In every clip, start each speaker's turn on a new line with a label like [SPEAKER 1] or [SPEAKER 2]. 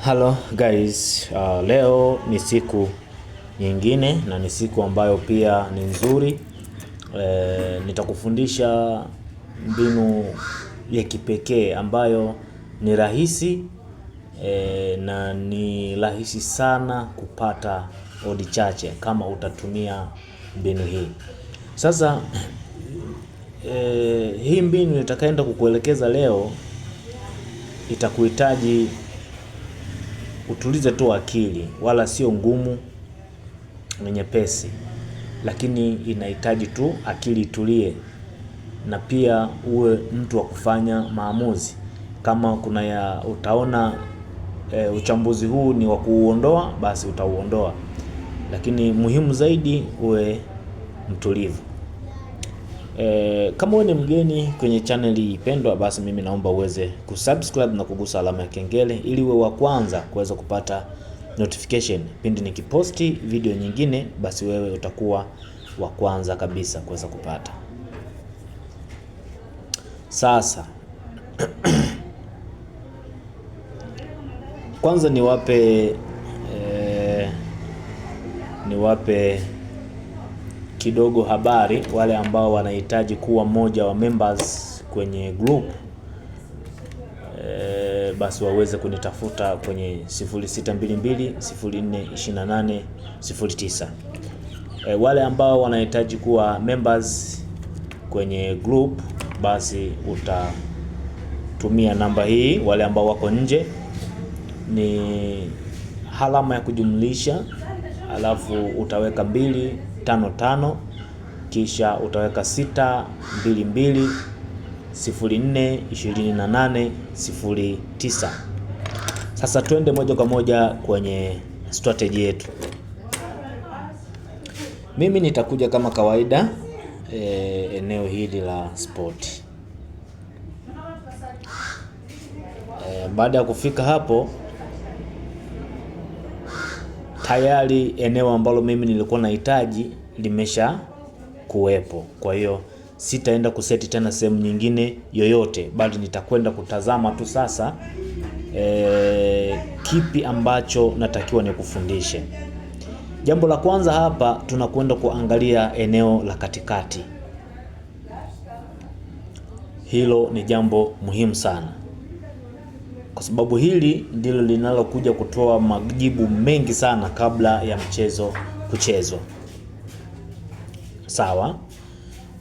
[SPEAKER 1] Hello guys, leo ni siku nyingine na ni siku ambayo pia ni nzuri. Nitakufundisha mbinu ya kipekee ambayo ni rahisi na ni rahisi sana kupata odi chache kama utatumia mbinu hii. Sasa hii mbinu nitakaenda kukuelekeza leo itakuhitaji utulize tu akili, wala sio ngumu, ni nyepesi, lakini inahitaji tu akili itulie na pia uwe mtu wa kufanya maamuzi. Kama kuna utaona uchambuzi huu ni wa kuuondoa, basi utauondoa, lakini muhimu zaidi uwe mtulivu. Kama wewe ni mgeni kwenye channel pendwa, basi mimi naomba uweze kusubscribe na kugusa alama ya kengele ili uwe wa kwanza kuweza kupata notification pindi nikiposti video nyingine, basi wewe utakuwa wa kwanza kabisa kuweza kupata. Sasa kwanza niwape kidogo habari wale ambao wanahitaji kuwa mmoja wa members kwenye group. Basi waweze kunitafuta kwenye 0622042809. Wale ambao wanahitaji kuwa members kwenye group, basi utatumia namba hii. Wale ambao wako nje ni alama ya kujumlisha, alafu utaweka 255 kisha utaweka 622042809. Sasa twende moja kwa moja kwenye strategy yetu. Mimi nitakuja kama kawaida eneo hili la sport. Baada ya kufika hapo, tayari eneo ambalo mimi nilikuwa nahitaji limesha kuwepo. Kwa hiyo sitaenda kuseti tena sehemu nyingine yoyote, bali nitakwenda kutazama tu sasa kipi ambacho natakiwa nikufundishe. Jambo la kwanza hapa, tunakwenda kuangalia eneo la katikati. Hilo ni jambo muhimu sana, kwa sababu hili ndilo linalokuja kutoa majibu mengi sana kabla ya mchezo kuchezwa. Sawa?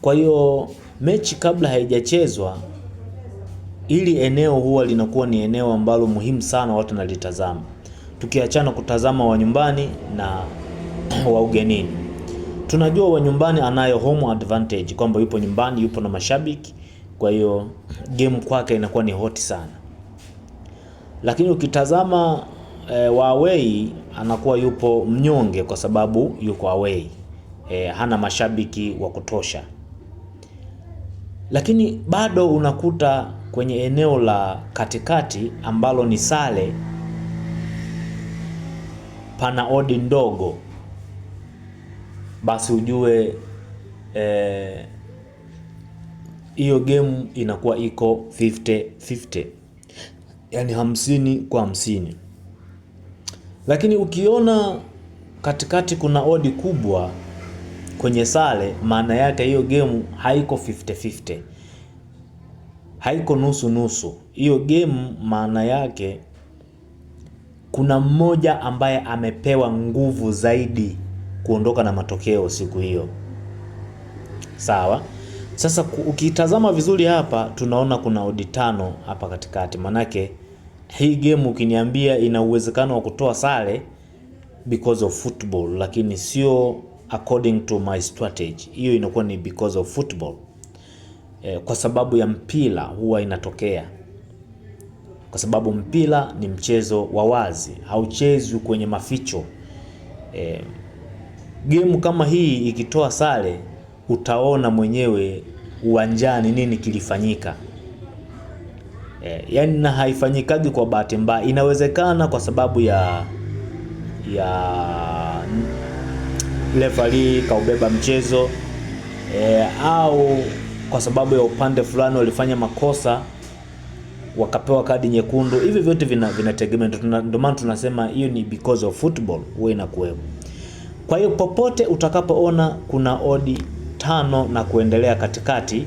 [SPEAKER 1] Kwa hiyo mechi kabla haijachezwa, ili eneo huwa linakuwa ni eneo ambalo muhimu sana watu nalitazama, tukiachana kutazama wa nyumbani na wa ugenini. Tunajua wa nyumbani anayo home advantage, kwamba yupo nyumbani, yupo na mashabiki, kwa hiyo game kwake inakuwa ni hot sana. Lakini ukitazama wa away anakuwa yupo mnyonge, kwa sababu yuko away, hana mashabiki wa kutosha. Lakini bado unakuta kwenye eneo la katikati ambalo ni sare, pana odi ndogo, basi ujue hiyo game inakuwa iko 50-50, yani 50-50. Lakini ukiona katikati kuna odi kubwa kwenye sare, maana yake hiyo game haiko 50-50, haiko nusu nusu. Hiyo game maana yake kuna mmoja ambaye amepewa nguvu zaidi kuondoka na matokeo siku hiyo. Sawa? Sasa ukitazama vizuri hapa, tunaona kuna odi 5 hapa katikati. Manake hii game ukiniambia ina uwezekano wa kutoa sare because of football, lakini sio according to my strategy. Hiyo inakuwa ni because of football. Kwa sababu ya mpira huwa inatokea, kwa sababu mpira ni mchezo wa wazi, hauchezwi kwenye maficho. Game kama hii ikitoa sare, utaona mwenyewe uwanjani nini kilifanyika. Yani na haifanyikaji kwa bahati mbaya. Inawezekana kwa sababu ya referee kaubeba mchezo, au kwa sababu ya upande fulani walifanya makosa wakapewa kadi nyekundu. Hivi vyote vinategemea, ndio maana tunasema hiyo ni because of football, huwa inakuwepo. Kwa hiyo popote utakapoona kuna odi 5 na kuendelea katikati,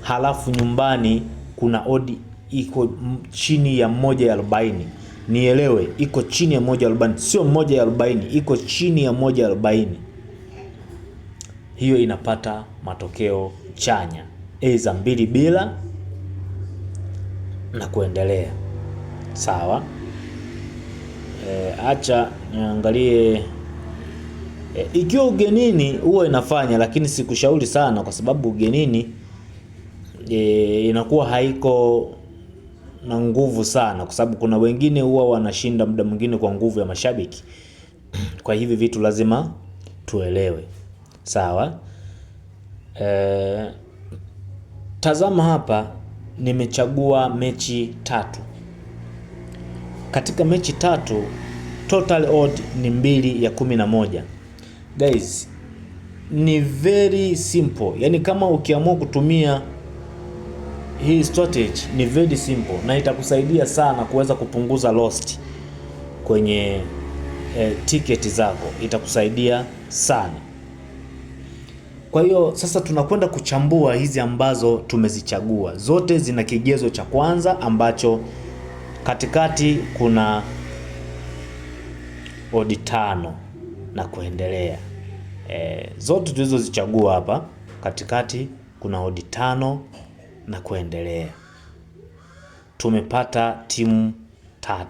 [SPEAKER 1] halafu nyumbani kuna odi iko chini ya 140, nielewe iko chini ya 140, sio 140, iko chini ya 140, hiyo inapata matokeo chanya, aidha 2 bila na kuendelea. Sawa. Acha niangalie ikiwa ugenini huwa inafanya, lakini sikushauri sana, kwa sababu ugenini inakuwa haiko na nguvu sana, kwa sababu kuna wengine huwa wanashinda muda mwingine kwa nguvu ya mashabiki. Kwa hivi vitu lazima tuelewe. Sawa. Tazama hapa, nimechagua mechi 3. Katika mechi 3 total odd ni 2 ya 11. Guys, ni very simple. Yani kama ukiamua kutumia hii strategy ni very simple, na itakusaidia sana kuweza kupunguza lost kwenye tiketi zako, itakusaidia sana. Kwa hiyo sasa tunakwenda kuchambua hizi ambazo tumezichagua. Zote zina kigezo cha kwanza ambacho katikati kuna odi 5 na kuendelea. Zote tulizozichagua hapa katikati kuna odi 5 na kuendelea. Tumepata timu 3.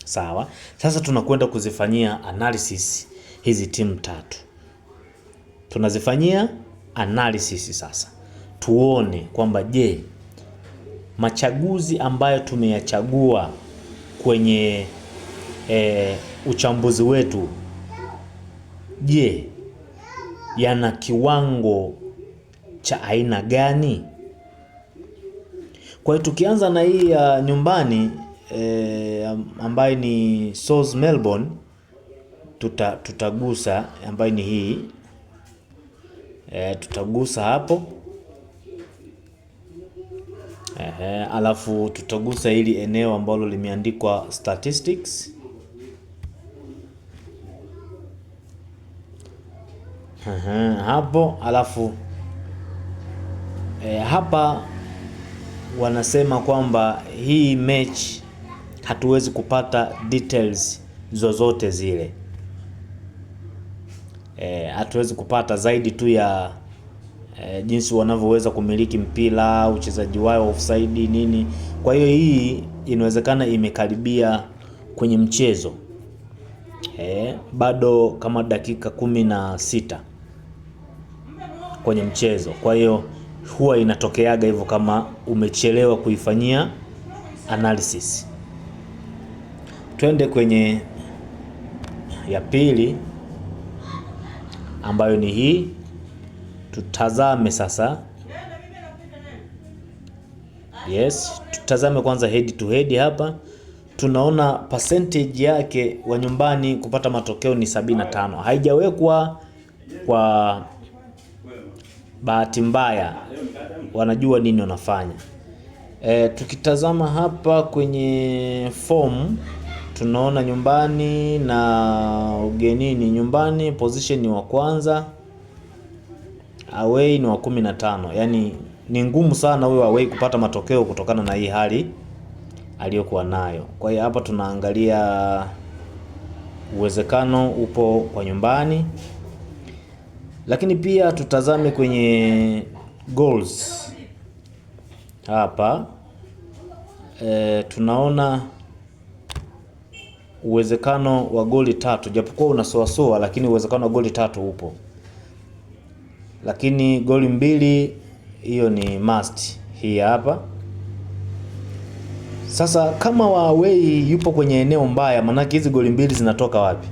[SPEAKER 1] Sawa. Sasa tunakwenda kuzifanyia analysis hizi timu 3. Tunazifanyia analysis sasa. Tuone kwamba je, machaguzi ambayo tumeyachagua kwenye uchambuzi wetu, je, yana kiwango cha aina gani? Kwa hiyo tukianza na hii ya nyumbani ambayo ni South Melbourne, tutagusa ambayo ni hii, tutagusa hapo. Alafu tutagusa hili eneo ambalo limeandikwa statistics. Hapo alafu hapa wanasema kwamba hii mechi hatuwezi kupata details zozote zile. Hatuwezi kupata zaidi tu ya jinsi wanavyoweza kumiliki mpira, uchezaji wao, offside nini. Kwa hiyo hii inawezekana imekaribia kwenye mchezo. Bado kama dakika 16 kwenye mchezo. Kwa hiyo huwa inatokeaga hivyo kama umechelewa kuifanyia analysis. Twende kwenye ya pili ambayo ni hii. Tutazame sasa. Yes, tutazame kwanza head to head hapa. Tunaona percentage yake wa nyumbani kupata matokeo ni 75. Haijawekwa kwa bahati mbaya, wanajua nini wanafanya. Tukitazama hapa kwenye form, tunaona nyumbani na ugenini. Nyumbani position ni wa kwanza, away ni wa 15. Yani ni ngumu sana huyo away kupata matokeo kutokana na hii hali aliyokuwa nayo. Kwa hiyo hapa tunaangalia uwezekano upo kwa nyumbani. Lakini pia tutazame kwenye goals. Hapa tunaona uwezekano wa goli 3, japokuwa unasoasoa, lakini uwezekano wa goli 3 upo. Lakini goli 2 hiyo ni must hii hapa. Sasa kama wa away yupo kwenye eneo mbaya, manake hizi goli 2 zinatoka wapi?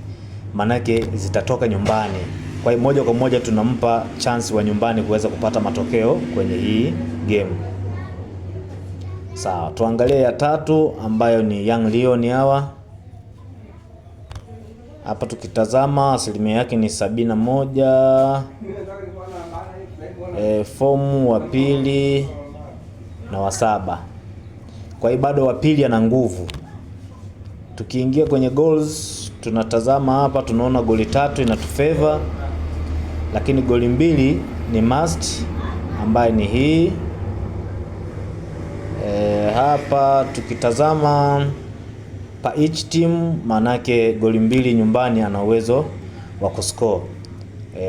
[SPEAKER 1] Manake zitatoka nyumbani. Kwa hiyo moja kwa moja tunampa chance wa nyumbani kuweza kupata matokeo kwenye hii game. Sawa, tuangalie ya 3 ambayo ni Young Leon hawa. Hapa tukitazama asilimia yake ni 71. Fomu wa pili na wa 7. kwa hiyo bado wa pili ana nguvu. Tukiingia kwenye goals, tunatazama hapa, tunaona goli 3 inatufavor, lakini goli 2 ni must, ambaye ni hii. Hapa tukitazama pa each team, manake goli 2 nyumbani ana uwezo wa kuscore.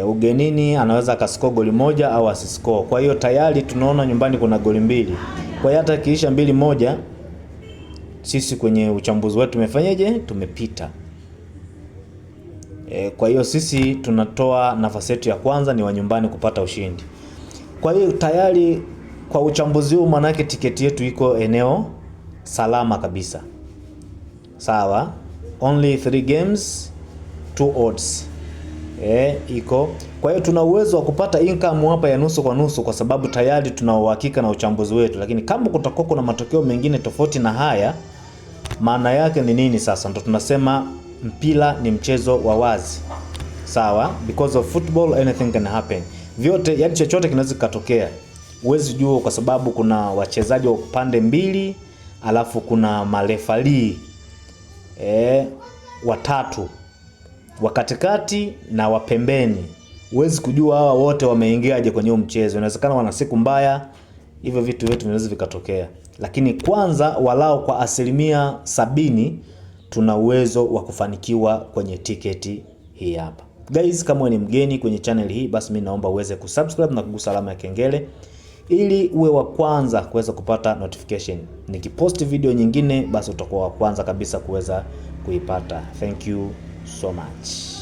[SPEAKER 1] Ugenini anaweza akascore goli 1 au asiscore. Kwa hiyo tayari tunaona nyumbani kuna goli 2. Kwa hiyo hata kiisha 2-1, sisi kwenye uchambuzi wetu tumefanyaje? Tumepita. Kwa hiyo sisi tunatoa nafasi yetu ya kwanza ni wa nyumbani kupata ushindi. Kwa hiyo tayari kwa uchambuzi huu, manake tiketi yetu iko eneo salama kabisa. Sawa? Only 3 games, 2 odds. Iko. Kwa hiyo tuna uwezo wa kupata income hapa ya nusu kwa nusu, kwa sababu tayari tuna uhakika na uchambuzi wetu. Lakini kama kutakuwa kuna matokeo mengine tofauti na haya, maana yake ni nini sasa? Ndio tunasema mpira ni mchezo wa wazi. Sawa? Because of football anything can happen. Vyote, yani chochote kinaweza kutokea. Huwezi jua, kwa sababu kuna wachezaji wa pande mbili, alafu kuna marefali watatu wa katikati na wa pembeni. Huwezi kujua hawa wote wameingiaje kwenye mchezo. Inawezekana wana siku mbaya, hivyo vitu vyote vinaweza vikatokea. Lakini kwanza, walao kwa 70% tuna uwezo wa kufanikiwa kwenye tiketi hii hapa. Guys, kama ni mgeni kwenye channel hii, basi mimi naomba uweze kusubscribe na kugusa alama ya kengele ili uwe wa kwanza kuweza kupata notification. Nikipost video nyingine, basi utakuwa wa kwanza kabisa kuweza kuipata. Thank you so much.